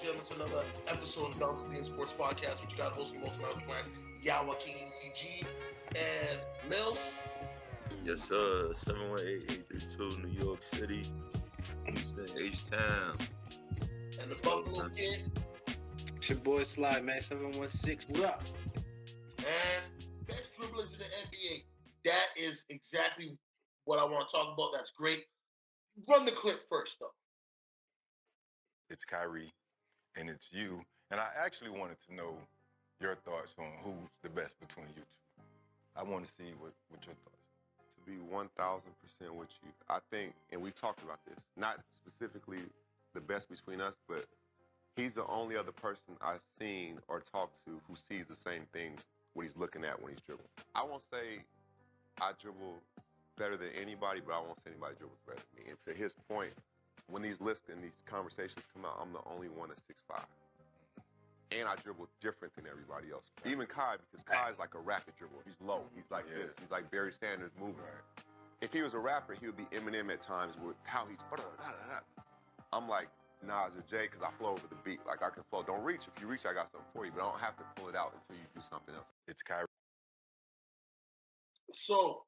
gentlemen, to another episode of the Balance Being Sports Podcast, which you got hosting most of the plan, Yawa King ECG and Mills. Yes, sir. 718-832, New York City, Houston, H-Town. And the Buffalo Kid. It's your boy Sly, man. 716. What up? And best dribblers in the NBA. That is exactly what I want to talk about. That's great. Run the clip first, though. It's Kyrie, and it's you. And I actually wanted to know your thoughts on who's the best between you two. I want to see what your thoughts are. To be 1,000% with you, I think, and we've talked about this, not specifically the best between us, but he's the only other person I've seen or talked to who sees the same things what he's looking at when he's dribbling. I won't say I dribble better than anybody, but I won't say anybody dribbles better than me. And to his point, when these lists and these conversations come out, I'm the only one at 6'5". And I dribble different than everybody else. Even Kai, because Kai's like a rapid dribbler. He's low. He's like this. He's like Barry Sanders moving. Right. If he was a rapper, he would be Eminem at times with how he's... I'm like Nas or Jay because I flow over the beat. Like I can flow. Don't reach. If you reach, I got something for you. But I don't have to pull it out until you do something else. It's Kyrie. So,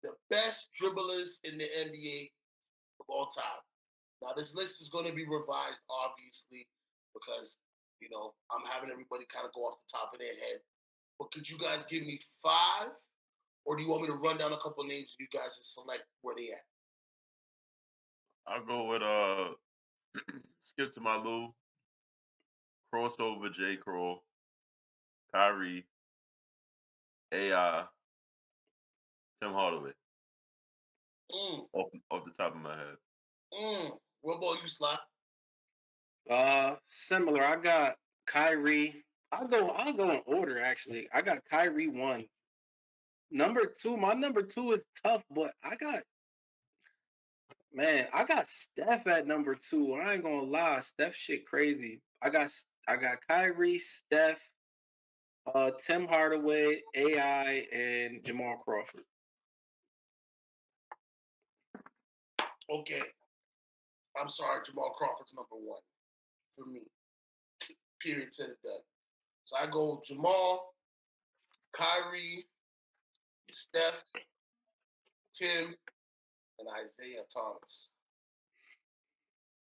the best dribblers in the NBA of all time. Now, this list is going to be revised, obviously, because, you know, I'm having everybody kind of go off the top of their head. But could you guys give me 5? Or do you want me to run down a couple of names and you guys just select where they at? I'll go with Skip to my Lou, crossover J. Cole, Kyrie, AI, Tim Hardaway. Off the top of my head. What about you, Sly? Similar. I got Kyrie. I'll go in order, actually. I got Kyrie 1. Number 2, my number 2 is tough, but I got Steph at number 2. I ain't gonna lie, Steph shit crazy. I got Kyrie, Steph, Tim Hardaway, AI, and Jamal Crawford. Okay. I'm sorry, Jamal Crawford's number 1 for me. Period, said it done. So I go Jamal, Kyrie, Steph, Tim, and Isaiah Thomas.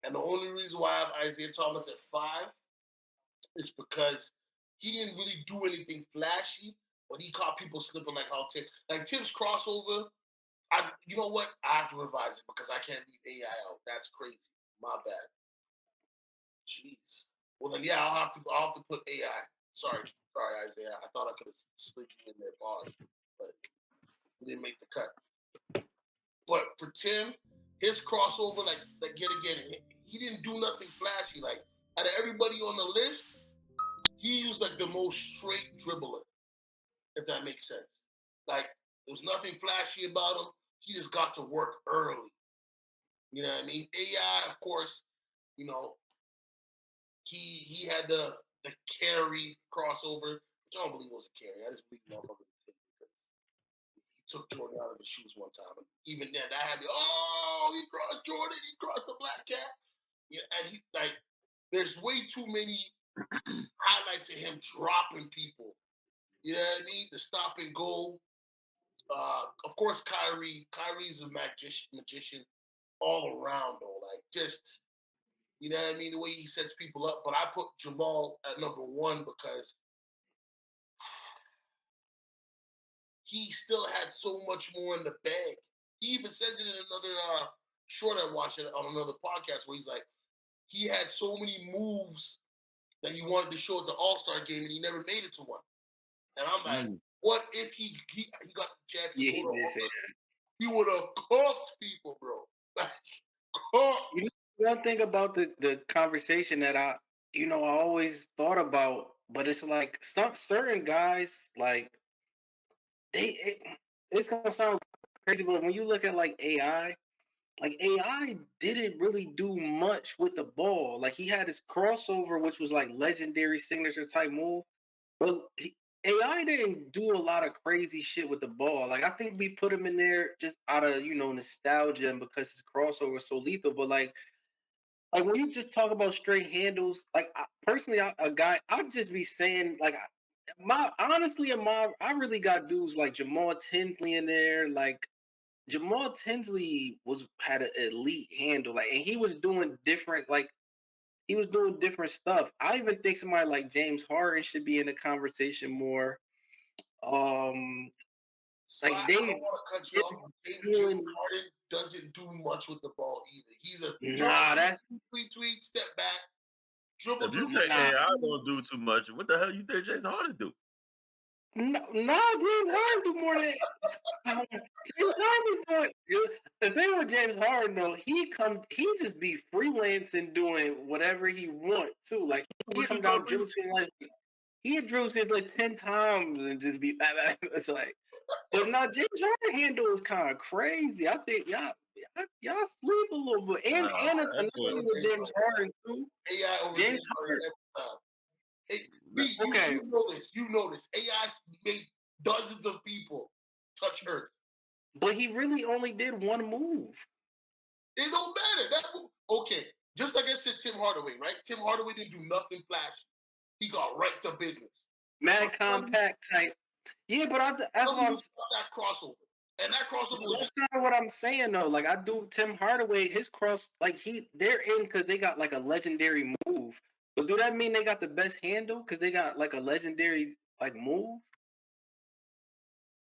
And the only reason why I have Isaiah Thomas at 5 is because he didn't really do anything flashy, but he caught people slipping like how Tim's crossover. You know what? I have to revise it because I can't leave AI out. That's crazy. My bad. Jeez. Well then, yeah, I'll have to put AI. Sorry, Isaiah. I thought I could have slid you in there, pause, but we didn't make the cut. But for Tim, his crossover, like yet again, he didn't do nothing flashy. Like out of everybody on the list, he was like the most straight dribbler, if that makes sense. Like there was nothing flashy about him. He just got to work early. You know what I mean? AI, of course, you know, he had the carry crossover, which I don't believe was a carry. I just believe motherfucker because he took Jordan out of his shoes one time. And even then, that had me, he crossed Jordan, he crossed the black cat. Yeah, and he there's way too many highlights of him dropping people. You know what I mean? The stop and go. Of course, Kyrie's a magician all around, though. Like, just, you know what I mean? The way he sets people up. But I put Jamal at number 1 because he still had so much more in the bag. He even says it in another short I watched it on another podcast where he's like, he had so many moves that he wanted to show at the All-Star game and he never made it to one. And I'm like, what if he got the chance to go to All-Star? He would have cooked people, bro. Like, cooked. You know, one thing about the conversation that I always thought about, but it's like certain guys, like, it's going to sound crazy, but when you look at, like, AI didn't really do much with the ball. Like, he had his crossover, which was, like, legendary signature type move, but AI didn't do a lot of crazy shit with the ball. Like, I think we put him in there just out of, nostalgia and because his crossover was so lethal. But, like, Like when you just talk about straight handles, like personally, a guy, I'd just be saying like I really got dudes like Jamal Tinsley in there. Like Jamal Tinsley had an elite handle, like, and he was doing different, like he was doing different stuff. I even think somebody like James Harden should be in the conversation more. Um, Sly, like I they don't want to cut you off, but James doing Harden doesn't do much with the ball either. He's a nah, that's tweet, step back, dribble, If you dribble. say nah. AI don't do too much, what the hell you think James Harden do? No, James Harden do more than James Harden doing. The thing with James Harden though, he just be freelancing doing whatever he want too. Like he What you come gonna down do? dribble between like he drills his like 10 times and just be it's like, but now James Harden handle is kind of crazy. I think y'all sleep a little bit. And Nah, another that boy. thing with James Harden too. AI over James James Harden every time. B, Okay. you know this. AI made dozens of people touch Earth. But he really only did one move. It don't matter. Okay, just like I said, Tim Hardaway, right? Tim Hardaway didn't do nothing flashy. He got right to business. Mad compact type. Yeah, but that's what I'm that crossover. And that crossover was that's kind of what I'm saying though. Like I do Tim Hardaway, his cross, like they're in because they got like a legendary move. But do that mean they got the best handle because they got like a legendary like move?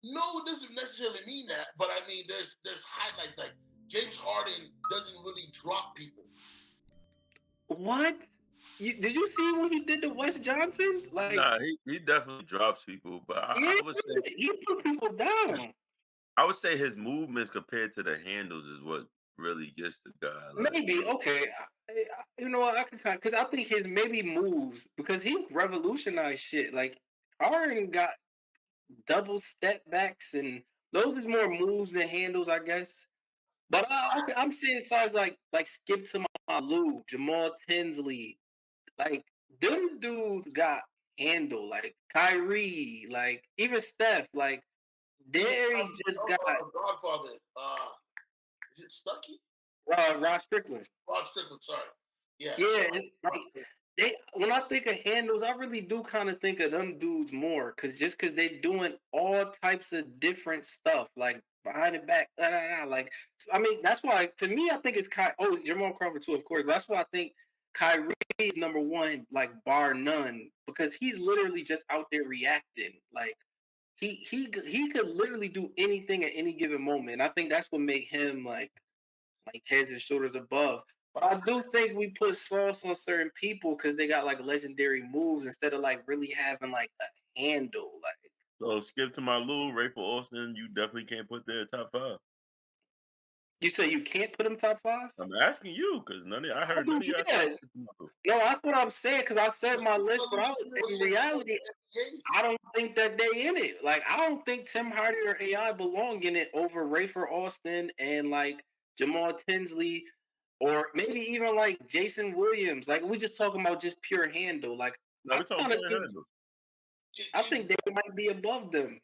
no, it doesn't necessarily mean that. But I mean, there's highlights like James Harden doesn't really drop people. What? Did you see what he did to Wes Johnson? Like, Nah, he definitely drops people, but yeah, I would say he put people down. I would say his movements compared to the handles is what really gets the guy. Like, Maybe okay. You know what? I could kind because I think his maybe moves because he revolutionized shit. Like Harden got double step backs and those is more moves than handles, I guess. But okay, I'm seeing sides like Skip to my Lou, Jamal Tinsley, like them dudes got handle, like Kyrie, like even Steph, like Derry just got Godfather. Is it Stuckey? Rod Strickland. Rod Strickland, sorry. Yeah. Yeah, it's like they when I think of handles, I really do kind of think of them dudes more, cause they doing all types of different stuff, like behind the back, like I mean that's why to me I think it's Jamal Crawford too, of course. But that's why I think Kyrie is number one, like bar none, because he's literally just out there reacting, like he could literally do anything at any given moment. And I think that's what made him like heads and shoulders above. But I do think we put sauce on certain people because they got like legendary moves instead of like really having like a handle. Like so skip to my Lou, Rayful Austin, you definitely can't put that in top 5. you say, you can't put them top 5. I'm asking you because I heard none of y'all Yeah, say Skip. no, that's what I'm saying because I said my list, but in reality, I don't think that they in it. Like I don't think Tim Hardy or AI belong in it over Rayford Austin and like Jamal Tinsley. Or maybe even like Jason Williams. Like we just talking about just pure handle. Like No, we're talking point handle. I think they might be above them.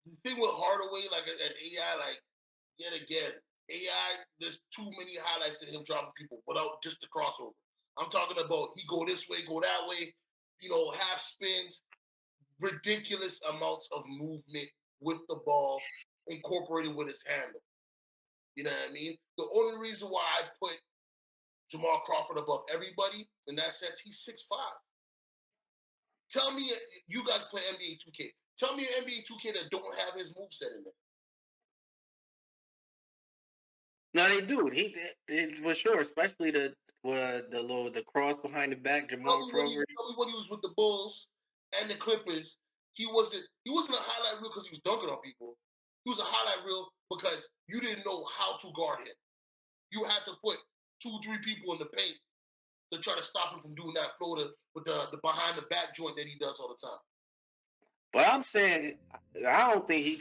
The thing with Hardaway, like an AI, like yet again, AI. There's too many highlights of him dropping people without just the crossover. I'm talking about he go this way, go that way. Half spins, ridiculous amounts of movement with the ball incorporated with his handle. You know what I mean? The only reason why I put Jamal Crawford above everybody in that sense, he's 6'5". Tell me, you guys play NBA 2K. Tell me an NBA 2K that don't have his moveset in there. No, they do. He for sure, especially the cross behind the back, Jamal Crawford. Tell me when he was with the Bulls and the Clippers, he wasn't a highlight reel because he was dunking on people. He was a highlight reel because you didn't know how to guard him. You had to put 2-3 people in the paint to try to stop him from doing that floater with the behind the back joint that he does all the time. But I'm saying I don't think he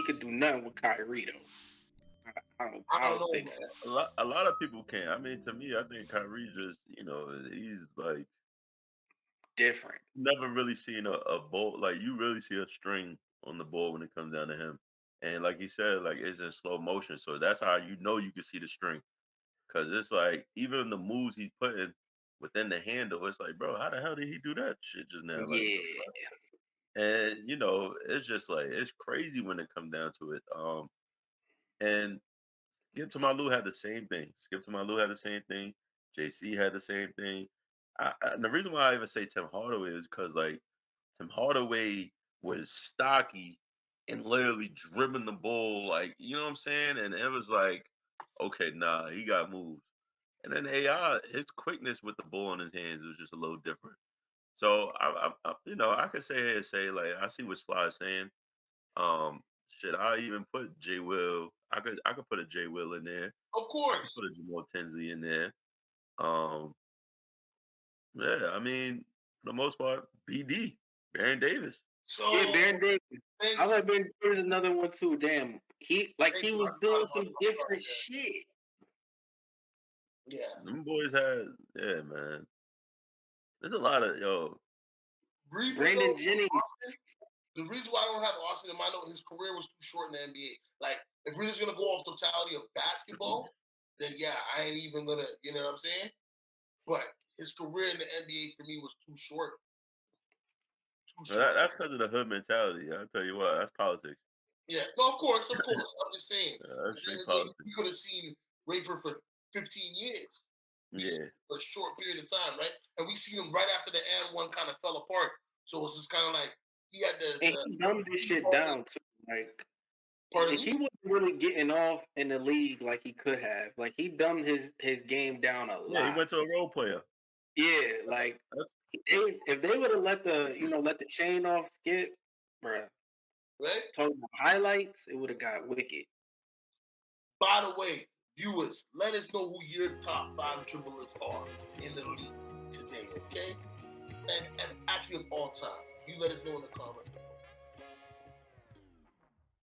could do nothing with Kyrie though. I don't think so. A lot of people can't. I mean, to me, I think Kyrie just, he's like different. Never really seen a ball like you really see a string on the ball when it comes down to him. And like you said, like it's in slow motion. So that's how you know you can see the strength. Cause it's like even the moves he's putting within the handle, it's like, bro, how the hell did he do that shit just now? Like what the Yeah. fuck? And you know, it's just like it's crazy when it comes down to it. And Skip to My Lou had the same thing. Skip to My Lou had the same thing. JC had the same thing. And the reason why I even say Tim Hardaway is because like Tim Hardaway was stocky and literally dribbling the ball, like you know what I'm saying. And it was like, okay, nah, he got moves. And then AI, his quickness with the ball in his hands was just a little different. So you know, I could say like I see what Sly is saying. Shit, I even put J Will. I could put a J Will in there. Of I could course. put a Jamal Tinsley in there. Um, yeah, I mean, for the most part, BD, Baron Davis. So Yeah, Baron Davis. thank I you. like Baron Davis another one too. Damn. He Thank he you. was I doing forgot some about different that. shit. Yeah. Them boys had, yeah, man. There's a lot of Briefly Brandon though, Jennings. Austin, the reason why I don't have Austin in my note, his career was too short in the NBA. Like, if we're just gonna go off totality of basketball, then yeah, I ain't even gonna, you know what I'm saying? But his career in the NBA for me was too short. Too short. that's because of the hood mentality. I tell you what, that's politics. Yeah. No, of course. I'm just saying. Yeah, At that's the end straight of the day, politics. we could have seen Rayford for 15 years. We Yeah, for a short period of time, right? And we seen him right after the and one kind of fell apart. So it's just kind of like he had And he dumbed this shit down too. Like Pardon he me? wasn't really getting off in the league like he could have. Like he dumbed his game down a yeah. He lot. went to a role player. Yeah, like That's if they would have let the chain off Skip, bruh, Right? talking about highlights, it would have got wicked. By the way, viewers, let us know who your top 5 dribblers are in the league today, okay? And actually of all time. You let us know in the comments.